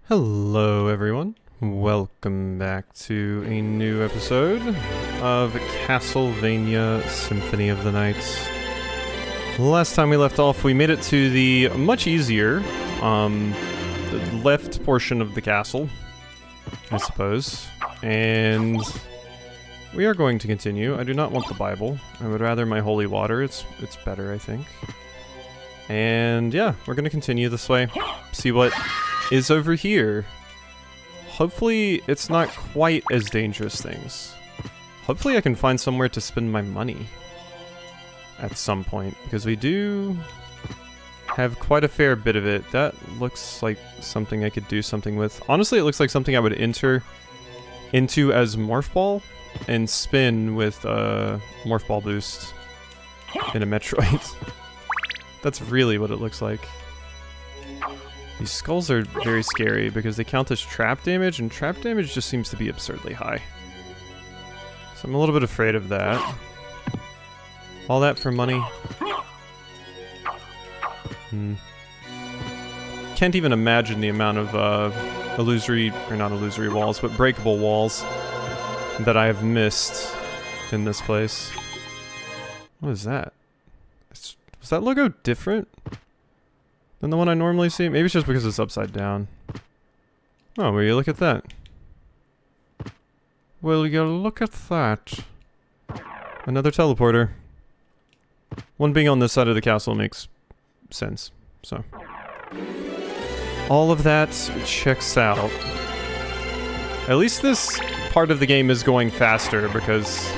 Hello everyone, welcome back to a new episode of Castlevania Symphony of the Night. Last time we left off, we made it to the much easier, the left portion of the castle, I suppose, and we are going to continue. I do not want the Bible, I would rather my holy water, it's better I think. And yeah, we're going to continue this way, see what is over here. Hopefully it's not quite as dangerous things. Hopefully I can find somewhere to spend my money at some point, because we do have quite a fair bit of it. That looks like something I could do something with. Honestly, it looks like something I would enter into as Morph Ball and spin with Morph Ball boost in a Metroid. That's really what it looks like. These skulls are very scary because they count as trap damage, and trap damage just seems to be absurdly high. So I'm a little bit afraid of that. All that for money? Can't even imagine the amount of illusory, or not illusory walls, but breakable walls that I have missed in this place. What is that? Was that logo different than the one I normally see? Maybe it's just because it's upside down. Oh, will you look at that? Will you look at that? Another teleporter. One being on this side of the castle makes sense, so. All of that checks out. At least this part of the game is going faster because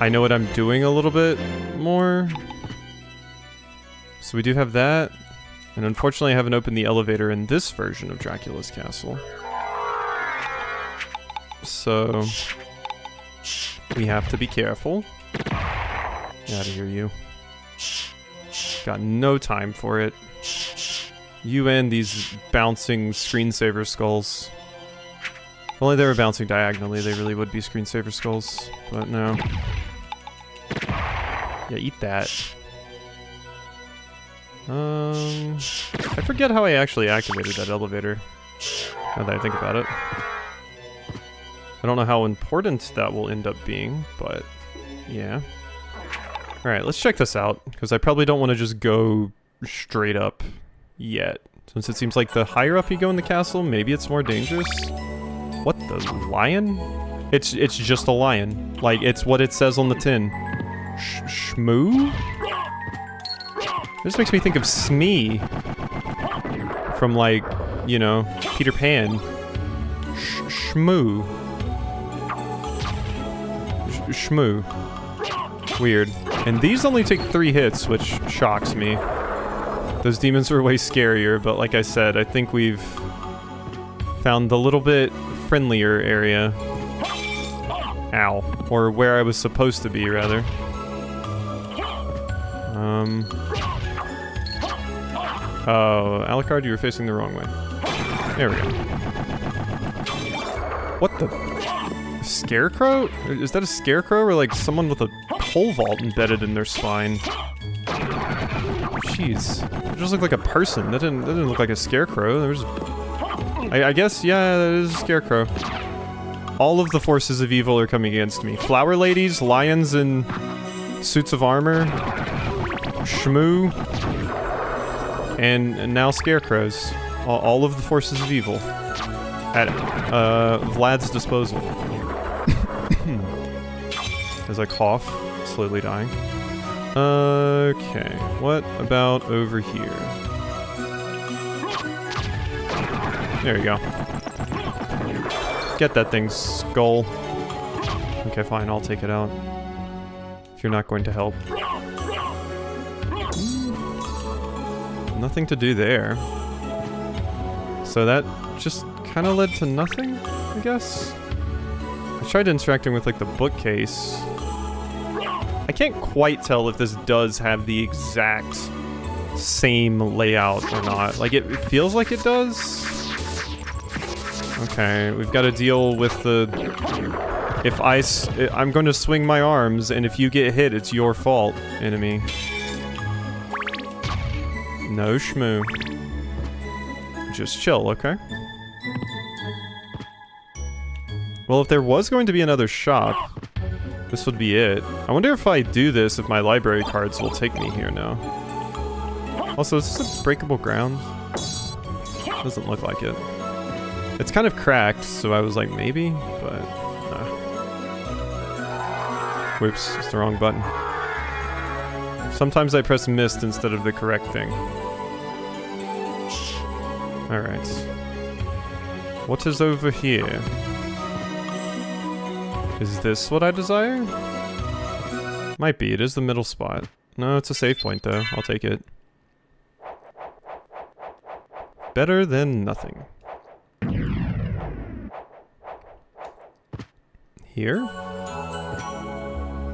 I know what I'm doing a little bit more. So we do have that, and unfortunately I haven't opened the elevator in this version of Dracula's Castle. So we have to be careful. Get out of here, you. Got no time for it. You and these bouncing screensaver skulls. If only they were bouncing diagonally, they really would be screensaver skulls, but no. Yeah, eat that. I forget how I actually activated that elevator, now that I think about it. I don't know how important that will end up being, but yeah. Alright, let's check this out, because I probably don't want to just go straight up yet. Since it seems like the higher up you go in the castle, maybe it's more dangerous. What, the lion? It's just a lion. Like, it's what it says on the tin. Shmoo? This makes me think of Smee from, like, you know, Peter Pan. Shmoo. Shmoo. Weird. And these only take 3 hits, which shocks me. Those demons are way scarier, but like I said, I think we've found the little bit friendlier area. Ow. Or where I was supposed to be, rather. Oh, Alucard, you were facing the wrong way. There we go. What the? Scarecrow? Is that a scarecrow or like someone with a pole vault embedded in their spine? Jeez. It just looked like a person. That didn't look like a scarecrow. There was... I guess, yeah, that is a scarecrow. All of the forces of evil are coming against me. Flower ladies, lions in suits of armor, Shmoo, and now scarecrows. All of the forces of evil at Vlad's disposal. As I cough, slowly dying. Okay, what about over here? There you go. Get that thing's skull. Okay, fine, I'll take it out. If you're not going to help. Nothing to do there. So that just kind of led to nothing, I guess? I tried interacting with, like, the bookcase. I can't quite tell if this does have the exact same layout or not. Like, it feels like it does. Okay, we've got to deal with the... If I'm going to swing my arms, and if you get hit, it's your fault, enemy. No shmoo. just chill, okay? Well, if there was going to be another shop, this would be it. I wonder if I do this, if my library cards will take me here now. Also, is this a breakable ground? Doesn't look like it. It's kind of cracked, so I was like, maybe, but nah. Whoops, it's the wrong button. Sometimes I press missed instead of the correct thing. Alright. What is over here? Is this what I desire? Might be, it is the middle spot. No, it's a save point though, I'll take it. Better than nothing. Here?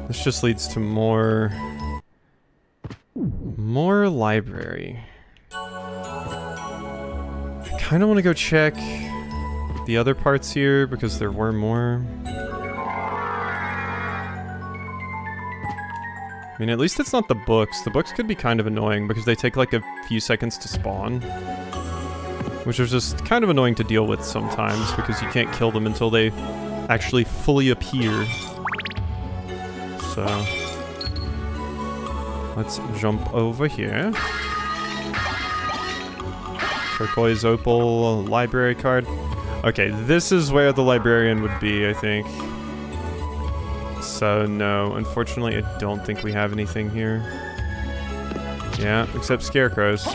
This just leads to more library. I kind of want to go check the other parts here because there were more. I mean, at least it's not the books. The books could be kind of annoying because they take like a few seconds to spawn. Which is just kind of annoying to deal with sometimes because you can't kill them until they actually fully appear. So, let's jump over here. Turquoise opal library card. Okay, this is where the librarian would be, I think. So, no, unfortunately, I don't think we have anything here. Yeah, except scarecrows.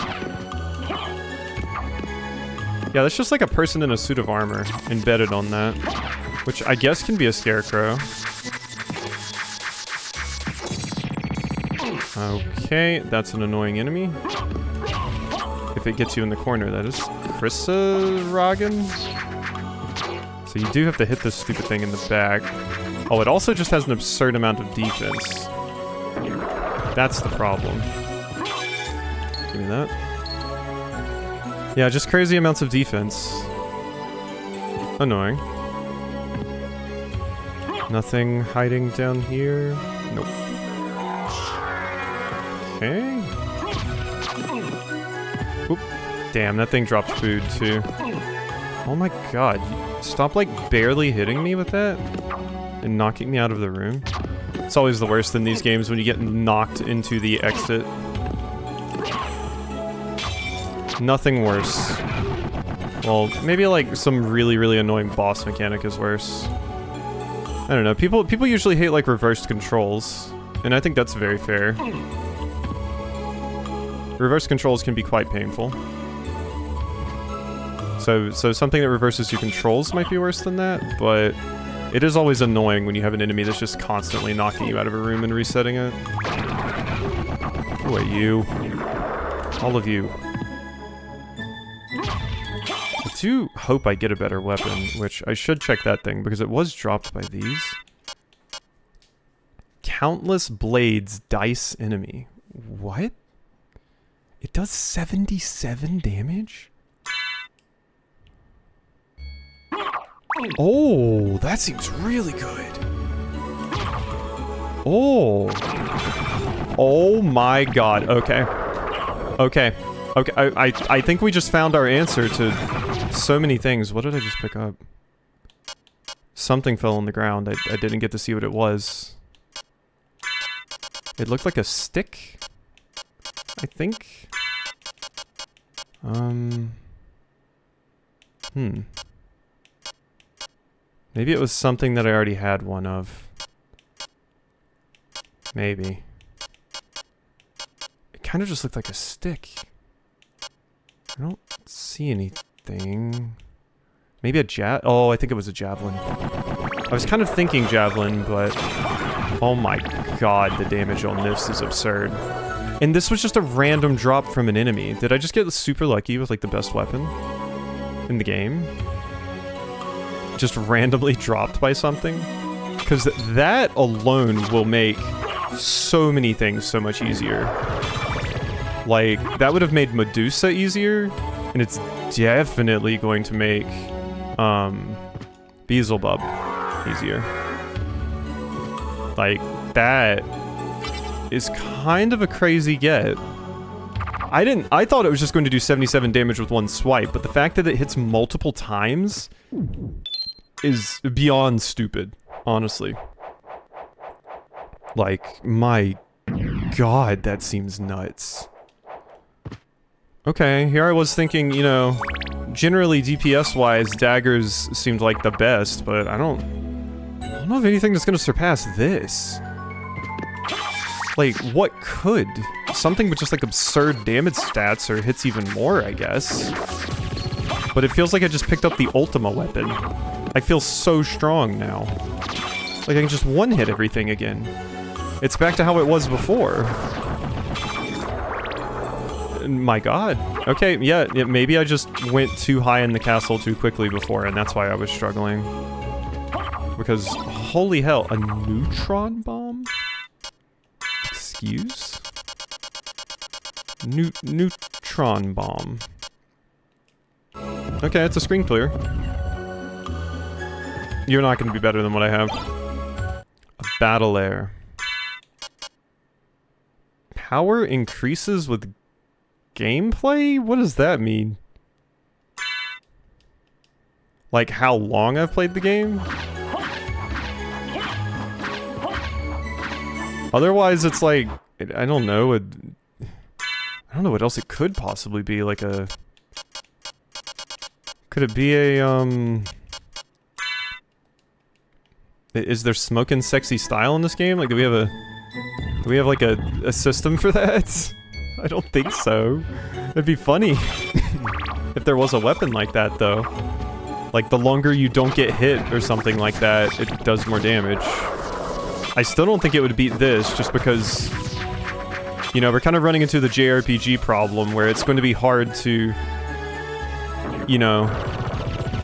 Yeah, that's just like a person in a suit of armor embedded on that. Which I guess can be a scarecrow. Okay, that's an annoying enemy. If it gets you in the corner, that is. Chrysaragon? So you do have to hit this stupid thing in the back. Oh, it also just has an absurd amount of defense. That's the problem. Give me that. Yeah, just crazy amounts of defense. Annoying. Nothing hiding down here? Nope. Okay. Oop. Damn, that thing dropped food too. Oh my god. Stop like barely hitting me with that and knocking me out of the room. It's always the worst in these games when you get knocked into the exit. Nothing worse. Well, maybe like some really annoying boss mechanic is worse. I don't know. People usually hate like reversed controls, and I think that's very fair. Reverse controls can be quite painful. So something that reverses your controls might be worse than that, but it is always annoying when you have an enemy that's just constantly knocking you out of a room and resetting it. Who are you? All of you. I do hope I get a better weapon, which I should check that thing because it was dropped by these. Countless blades dice enemy. What? It does 77 damage? Oh, that seems really good. Oh. Oh my god. Okay. Okay. Okay. I think we just found our answer to so many things. What did I just pick up? Something fell on the ground. I didn't get to see what it was. It looked like a stick, I think. Maybe it was something that I already had one of. Maybe. It kind of just looked like a stick. I don't see anything. Maybe a oh, I think it was a javelin. I was kind of thinking javelin, but... Oh my god, the damage on this is absurd. And this was just a random drop from an enemy. Did I just get super lucky with like the best weapon in the game? Just randomly dropped by something? Because that alone will make so many things so much easier. Like, that would have made Medusa easier, and it's definitely going to make Beelzebub easier. Like, that is kind of a crazy get. I thought it was just going to do 77 damage with one swipe, but the fact that it hits multiple times is beyond stupid, honestly. Like, my god, that seems nuts. Okay, here I was thinking, you know, generally DPS-wise, daggers seemed like the best, but I don't know of anything that's gonna surpass this. Like, what could? Something with just like absurd damage stats or hits even more, I guess. But it feels like I just picked up the Ultima weapon. I feel so strong now. Like I can just one-hit everything again. It's back to how it was before. My god. Okay, yeah, maybe I just went too high in the castle too quickly before, and that's why I was struggling. Because, holy hell, a neutron bomb? Excuse? Neutron bomb. Okay, it's a screen clear. You're not gonna be better than what I have. A battle air. Power increases with gameplay? What does that mean? Like how long I've played the game? Otherwise it's like, I don't know, I don't know what else it could possibly be, like a... Could it be a, Is there smoking sexy style in this game? Like, do we have like a system for that? I don't think so. It'd be funny if there was a weapon like that, though. Like, the longer you don't get hit or something like that, it does more damage. I still don't think it would beat this, just because, you know, we're kind of running into the JRPG problem, where it's going to be hard to, you know,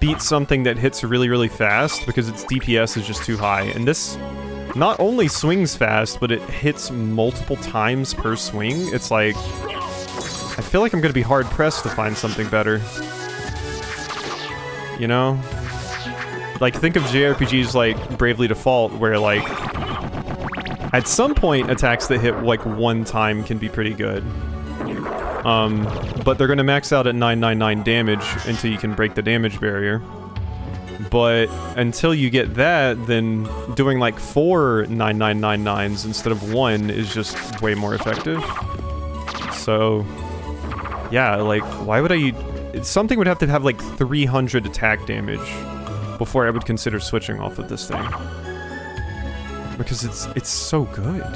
beat something that hits really, really fast, because its DPS is just too high. And this not only swings fast, but it hits multiple times per swing. It's like, I feel like I'm gonna be hard-pressed to find something better. You know? Like, think of JRPGs like Bravely Default, where, like, at some point, attacks that hit, like, one time can be pretty good. But they're gonna max out at 999 damage until you can break the damage barrier. But until you get that, then doing like 4 9999s instead of 1 is just way more effective. So, yeah, like, why would I... Something would have to have like 300 attack damage before I would consider switching off of this thing. Because it's so good.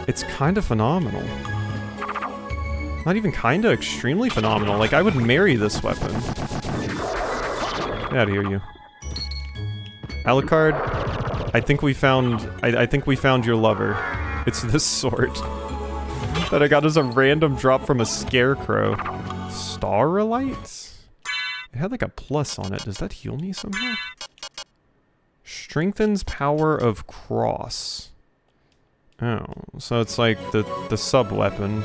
It's kind of phenomenal. Not even kinda, extremely phenomenal. Like, I would marry this weapon. Get out of here, you. Alucard, I think we found... I think we found your lover. It's this sword. That I got as a random drop from a scarecrow. Starlight? It had like a plus on it. Does that heal me somehow? Strengthens power of cross. Oh, so it's like the sub-weapon.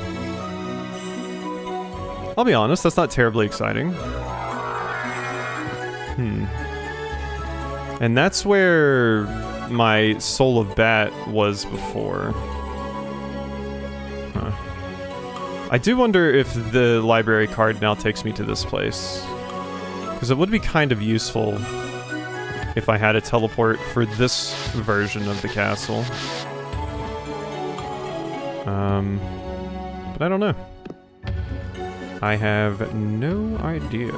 I'll be honest, that's not terribly exciting. And that's where my Soul of Bat was before. Huh. I do wonder if the library card now takes me to this place. Because it would be kind of useful if I had a teleport for this version of the castle. But I don't know. I have no idea.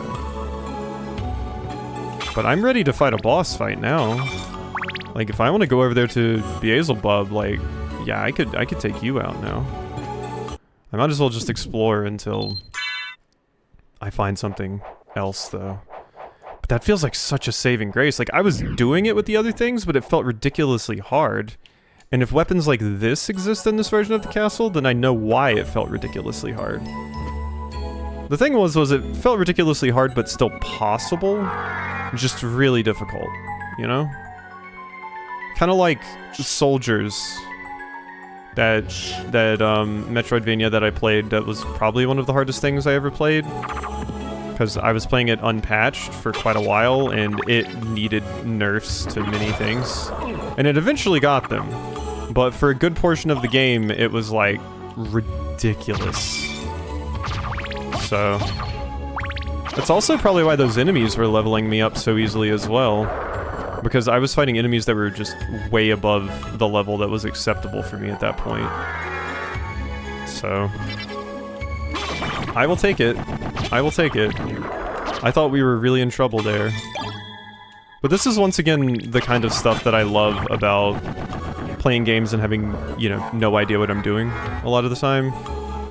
But I'm ready to fight a boss fight now. Like, if I want to go over there to Beelzebub, like, yeah, I could take you out now. I might as well just explore until I find something else, though. But that feels like such a saving grace. Like, I was doing it with the other things, but it felt ridiculously hard. And if weapons like this exist in this version of the castle, then I know why it felt ridiculously hard. The thing was it felt ridiculously hard, but still possible. Just really difficult, you know? Kind of like Soldiers. That Metroidvania that I played, that was probably one of the hardest things I ever played. Because I was playing it unpatched for quite a while, and it needed nerfs to many things. And it eventually got them. But for a good portion of the game, it was, like, ridiculous. So that's also probably why those enemies were leveling me up so easily as well. Because I was fighting enemies that were just way above the level that was acceptable for me at that point. So I will take it. I will take it. I thought we were really in trouble there. But this is once again the kind of stuff that I love about playing games and having, you know, no idea what I'm doing a lot of the time.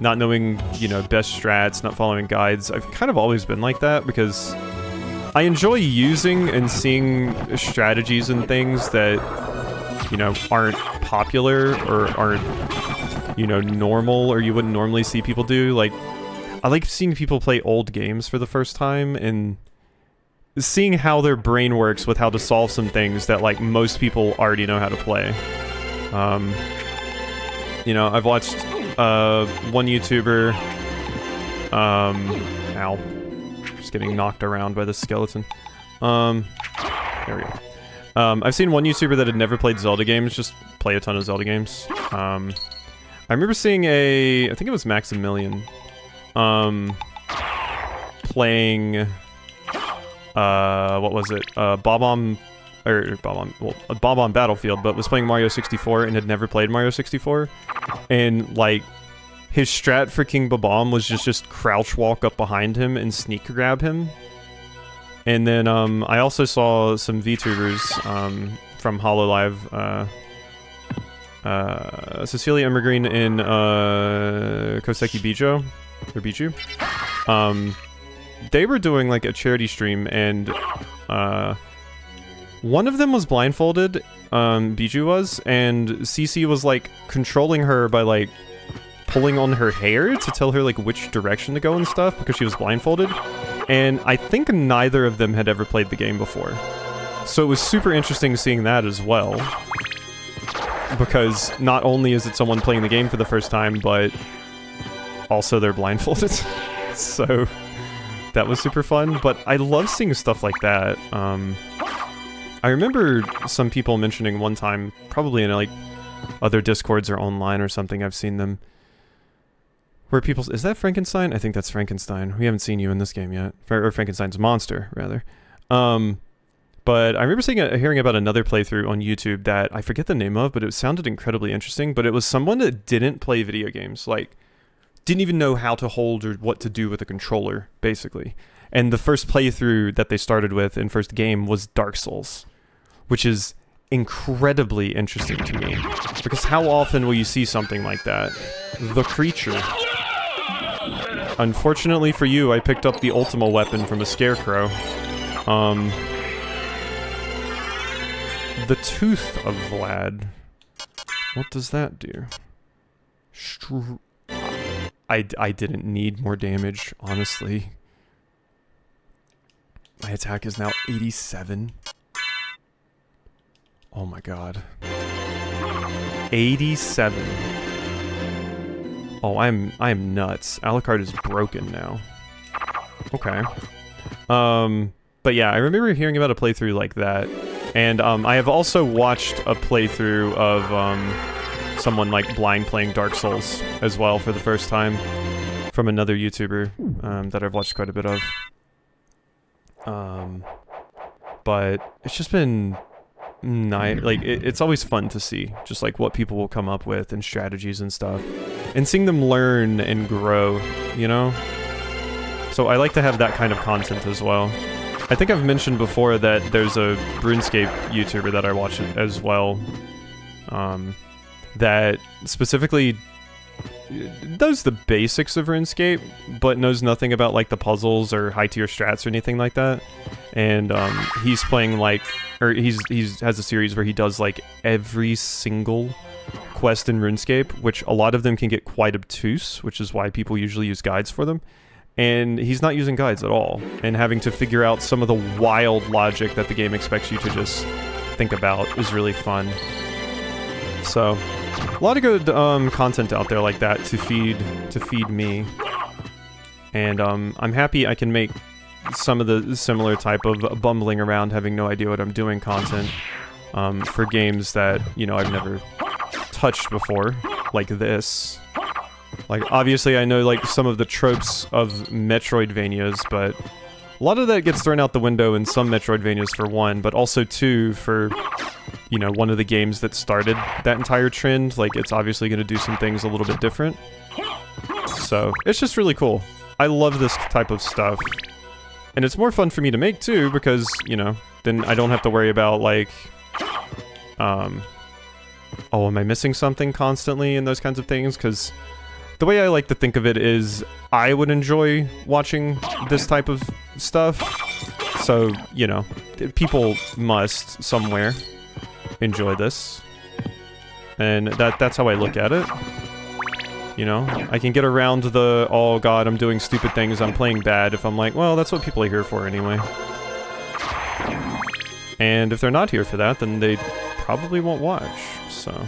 Not knowing, you know, best strats, not following guides. I've kind of always been like that because I enjoy using and seeing strategies and things that, you know, aren't popular or aren't, you know, normal or you wouldn't normally see people do. Like, I like seeing people play old games for the first time and seeing how their brain works with how to solve some things that, like, most people already know how to play. You know, I've watched one YouTuber, ow. Just getting knocked around by the skeleton. There we go. I've seen one YouTuber that had never played Zelda games just play a ton of Zelda games. I remember seeing I think it was Maximilian, playing, what was it? Bob-omb Battlefield, but was playing Mario 64 and had never played Mario 64. And, like, his strat for King Bob-omb was just crouch walk up behind him and sneak grab him. And then, I also saw some VTubers, from HoloLive, Cecilia Emmergreen and, Koseki Bijo, or Biju. They were doing, like, a charity stream, and, one of them was blindfolded, Biju was, and CC was, like, controlling her by, like, pulling on her hair to tell her, like, which direction to go and stuff, because she was blindfolded. And I think neither of them had ever played the game before. So it was super interesting seeing that as well. Because not only is it someone playing the game for the first time, but also they're blindfolded. So that was super fun, but I love seeing stuff like that. I remember some people mentioning one time, probably in, like, other Discords or online or something, I've seen them, where people... Is that Frankenstein? I think that's Frankenstein. We haven't seen you in this game yet. Or Frankenstein's monster, rather. But I remember hearing about another playthrough on YouTube that I forget the name of, but it sounded incredibly interesting, but it was someone that didn't play video games, like, didn't even know how to hold or what to do with a controller, basically. And the first playthrough that they started with in first game was Dark Souls, which is incredibly interesting to me. Because how often will you see something like that? The creature. Unfortunately for you, I picked up the Ultima weapon from a scarecrow. The Tooth of Vlad. What does that do? I didn't need more damage, honestly. My attack is now 87. Oh my god. 87. Oh, I am nuts. Alucard is broken now. Okay. But yeah, I remember hearing about a playthrough like that. And I have also watched a playthrough of someone, like, blind playing Dark Souls as well for the first time from another YouTuber that I've watched quite a bit of. But it's just been nice. Like, it's always fun to see just, like, what people will come up with and strategies and stuff. And seeing them learn and grow, you know? So I like to have that kind of content as well. I think I've mentioned before that there's a RuneScape YouTuber that I watch as well, that specifically knows the basics of RuneScape, but knows nothing about, like, the puzzles or high-tier strats or anything like that. And he's playing, like, or he's has a series where he does, like, every single quest in RuneScape, which a lot of them can get quite obtuse, which is why people usually use guides for them. And he's not using guides at all, and having to figure out some of the wild logic that the game expects you to just think about is really fun. So, a lot of good content out there like that to feed me. And I'm happy I can make some of the similar type of bumbling around, having no idea what I'm doing content for games that, you know, I've never touched before, like this. Like, obviously I know, like, some of the tropes of Metroidvanias, but a lot of that gets thrown out the window in some Metroidvanias for one, but also two for, you know, one of the games that started that entire trend. Like, it's obviously going to do some things a little bit different. So, it's just really cool. I love this type of stuff. And it's more fun for me to make, too, because, you know, then I don't have to worry about, like, oh, am I missing something constantly and those kinds of things? Because the way I like to think of it is I would enjoy watching this type of stuff. So, you know, people must somewhere enjoy this. And that's how I look at it. You know, I can get around the, oh god, I'm doing stupid things, I'm playing bad, if I'm like, well, that's what people are here for anyway. And if they're not here for that, then they probably won't watch, so.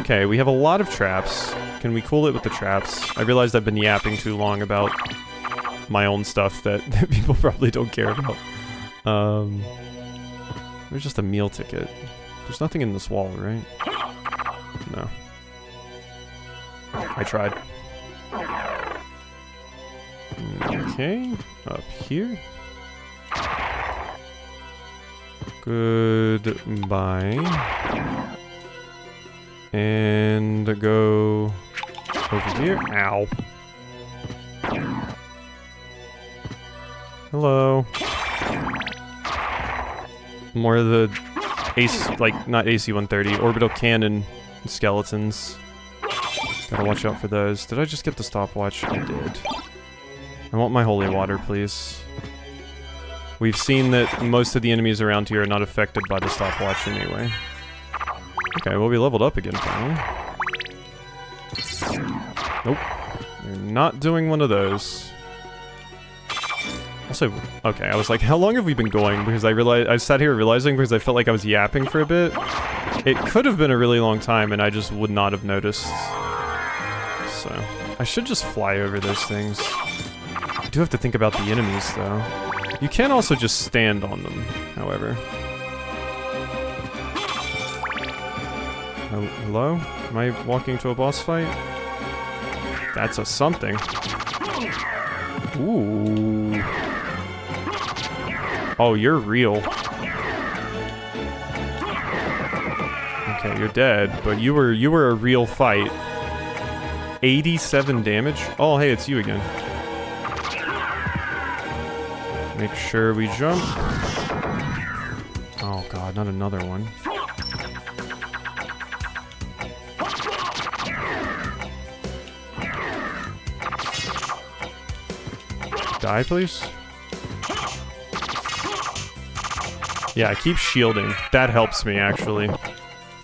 Okay, we have a lot of traps. Can we cool it with the traps? I realized I've been yapping too long about my own stuff that people probably don't care about. There's just a meal ticket. There's nothing in this wall, right? No. I tried. Okay, up here. Goodbye. And go over here. Ow. Hello. More of the like, not AC-130, orbital cannon skeletons. Gotta watch out for those. Did I just get the stopwatch? I did. I want my holy water, please. We've seen that most of the enemies around here are not affected by the stopwatch anyway. Okay, well, we leveled up again finally. Nope. You're not doing one of those. Also, okay, I was like, how long have we been going? Because I sat here realizing, because I felt like I was yapping for a bit. It could have been a really long time, and I just would not have noticed. So, I should just fly over those things. I do have to think about the enemies, though. You can also just stand on them, however. Hello? Am I walking to a boss fight? That's a something. Ooh. Oh, you're real. Okay, you're dead, but you were a real fight. 87 damage? Oh, hey, it's you again. Make sure we jump. Oh god, not another one. Die, please? Yeah, keep shielding. That helps me, actually.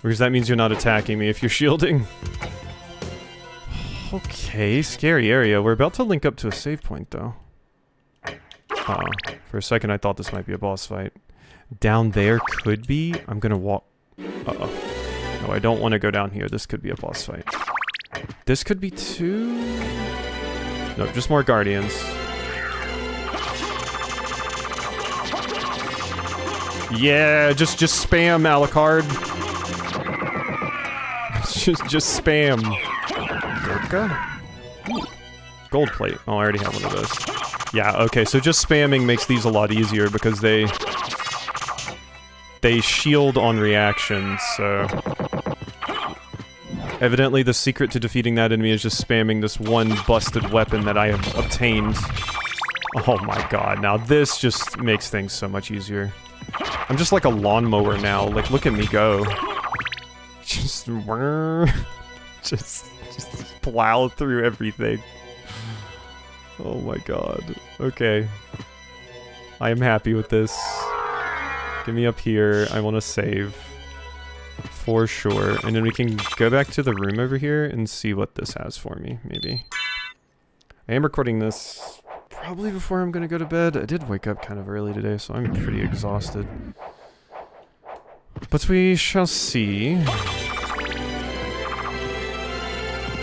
Because that means you're not attacking me if you're shielding. Okay, scary area. We're about to link up to a save point, though. Uh-oh. For a second, I thought this might be a boss fight. Down there could be. I'm gonna walk... Uh-oh. No, I don't want to go down here. This could be a boss fight. This could be too... No, just more guardians. Yeah, just spam, Alucard. just spam. Gurkha? Ooh. Gold plate. Oh, I already have one of those. Yeah, okay, so just spamming makes these a lot easier because they shield on reactions, so... Evidently the secret to defeating that enemy is just spamming this one busted weapon that I have obtained. Oh my god, now this just makes things so much easier. I'm just like a lawnmower now, like look at me go. Just plow through everything. Oh my god. Okay. I am happy with this. Get me up here. I want to save. For sure. And then we can go back to the room over here and see what this has for me, maybe. I am recording this probably before I'm gonna go to bed. I did wake up kind of early today, so I'm pretty exhausted. But we shall see.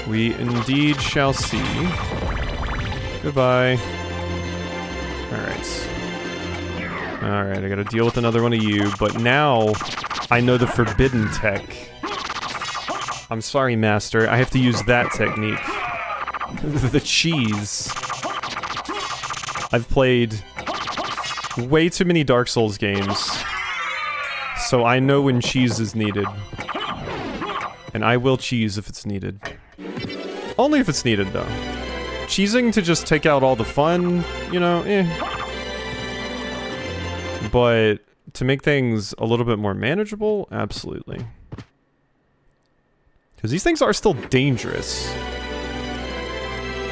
We indeed shall see. Goodbye. Alright. Alright, I gotta deal with another one of you, but now I know the forbidden tech. I'm sorry, Master. I have to use that technique. The cheese. I've played way too many Dark Souls games, so I know when cheese is needed. And I will cheese if it's needed. Only if it's needed, though. Cheesing to just take out all the fun, you know, But to make things a little bit more manageable, absolutely. Because these things are still dangerous.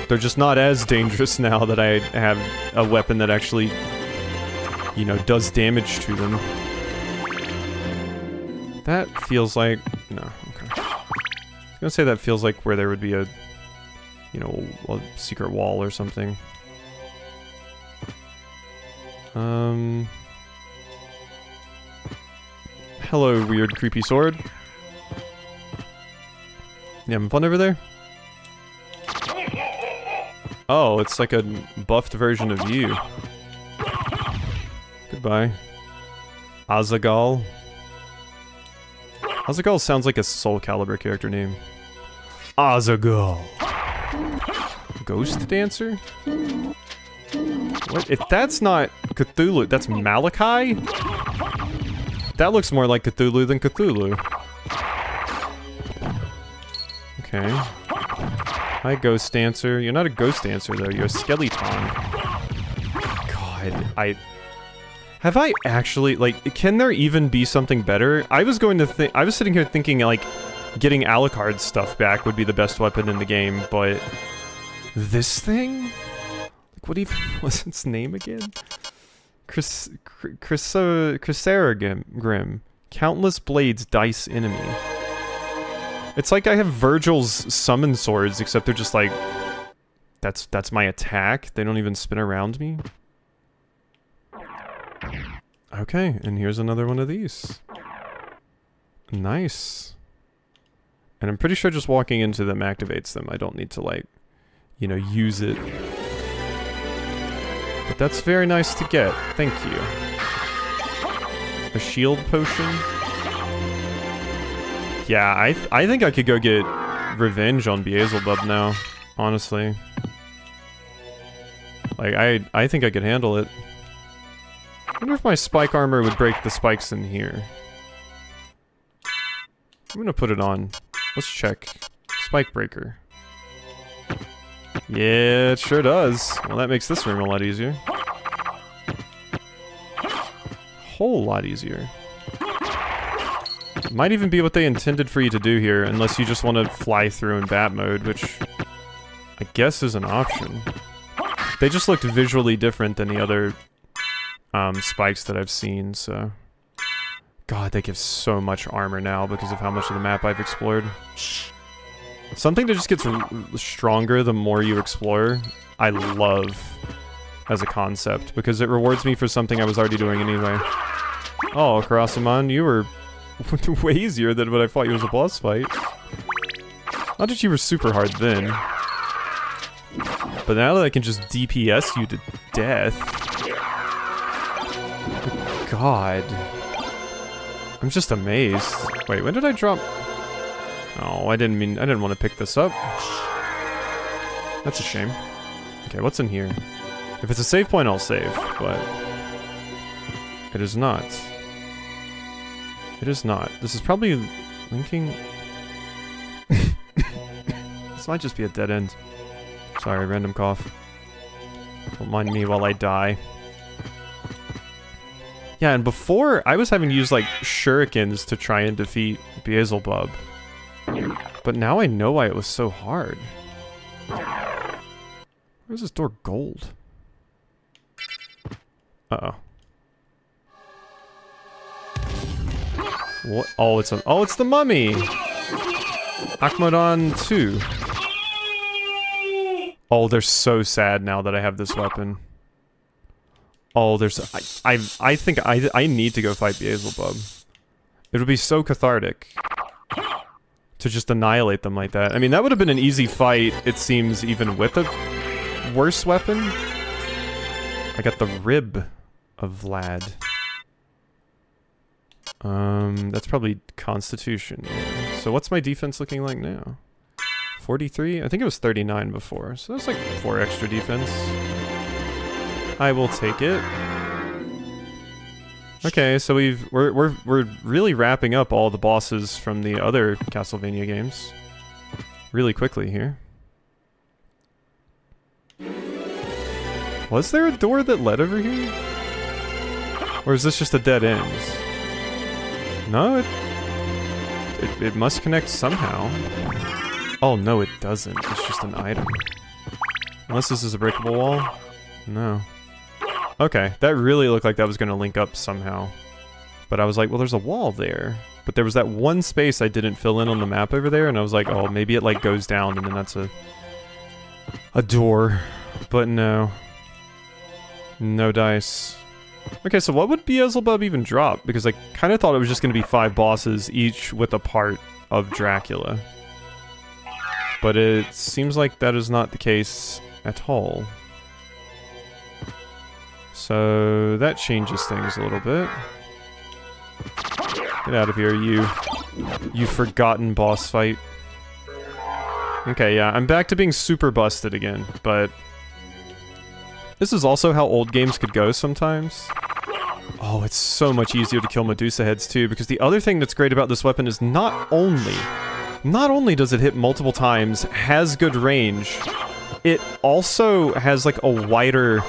They're just not as dangerous now that I have a weapon that actually, you know, does damage to them. That feels like... no, okay. I was gonna say that feels like where there would be a, you know, a secret wall or something. Hello, weird, creepy sword. You having fun over there? Oh, it's like a buffed version of you. Goodbye. Azaghal. Azaghal sounds like a Soul Calibur character name. Azaghal. Ghost Dancer? What? If that's not Cthulhu, that's Malachi? That looks more like Cthulhu than Cthulhu. Okay. Hi, Ghost Dancer. You're not a Ghost Dancer, though. You're a skeleton. God, have I actually, like, can there even be something better? I was sitting here thinking, like, getting Alucard's stuff back would be the best weapon in the game, but... this thing? Like, what even was its name again? Chrysaragrim. Countless blades, dice, enemy. It's like I have Virgil's summon swords, except they're just like... That's my attack? They don't even spin around me? Okay, and here's another one of these. Nice. And I'm pretty sure just walking into them activates them. I don't need to, like, you know, use it. But that's very nice to get. Thank you. A shield potion? Yeah, I think I could go get revenge on Beelzebub now, honestly. Like, I think I could handle it. I wonder if my spike armor would break the spikes in here. I'm gonna put it on. Let's check. Spike breaker. Yeah, it sure does. Well, that makes this room a lot easier. Whole lot easier. Might even be what they intended for you to do here, unless you just want to fly through in bat mode, which I guess is an option. They just looked visually different than the other spikes that I've seen, so... God, they give so much armor now because of how much of the map I've explored. Something that just gets stronger the more you explore, I love as a concept, because it rewards me for something I was already doing anyway. Oh, Karasaman, you were way easier than what I thought you was a boss fight. Not that you were super hard then. But now that I can just DPS you to death... God... I'm just amazed. Wait, when did I drop... Oh, I didn't want to pick this up. That's a shame. Okay, what's in here? If it's a save point, I'll save, but... It is not. It is not. This is probably linking... This might just be a dead end. Sorry, random cough. Don't mind me while I die. Yeah, and before, I was having to use, like, shurikens to try and defeat Beelzebub. But now I know why it was so hard. Where's this door gold? Uh-oh. What? Oh, it's the mummy! Akmodon 2. Oh, they're so sad now that I have this weapon. Oh, there's... I think I need to go fight Beelzebub. It would be so cathartic to just annihilate them like that. I mean, that would have been an easy fight, it seems, even with a worse weapon. I got the rib of Vlad. That's probably Constitution. Yeah. So what's my defense looking like now? 43? I think it was 39 before, so that's like 4 extra defense. I will take it. Okay, so we're really wrapping up all the bosses from the other Castlevania games really quickly here. Was there a door that led over here? Or is this just a dead end? No, it must connect somehow. Oh no, it doesn't. It's just an item. Unless this is a breakable wall? No. Okay, that really looked like that was going to link up somehow. But I was like, well, there's a wall there. But there was that one space I didn't fill in on the map over there, and I was like, oh, maybe it like goes down and then that's a door. But no. No dice. Okay, so what would Beelzebub even drop? Because I kind of thought it was just going to be 5 bosses, each with a part of Dracula. But it seems like that is not the case at all. So that changes things a little bit. Get out of here, you forgotten boss fight. Okay, yeah, I'm back to being super busted again, but this is also how old games could go sometimes. Oh, it's so much easier to kill Medusa heads too, because the other thing that's great about this weapon is not only does it hit multiple times, has good range, it also has like a wider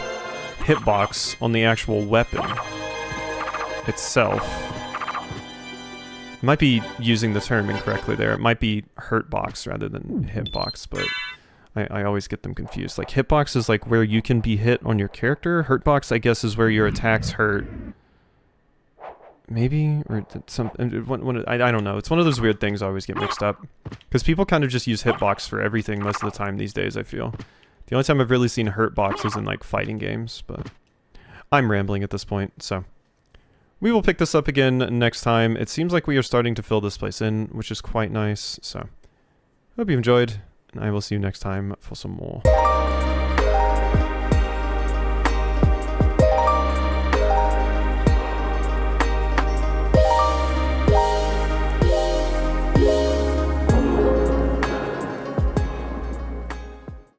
hitbox on the actual weapon itself. I might be using the term incorrectly there. It might be hurtbox rather than hitbox, but I always get them confused. Like, hitbox is like where you can be hit on your character. Hurtbox, I guess, is where your attacks hurt. Maybe? Or some... I don't know. It's one of those weird things I always get mixed up. Because people kind of just use hitbox for everything most of the time these days, I feel. The only time I've really seen hurtbox is in, like, fighting games, but I'm rambling at this point, so... We will pick this up again next time. It seems like we are starting to fill this place in, which is quite nice, so... Hope you enjoyed, and I will see you next time for some more.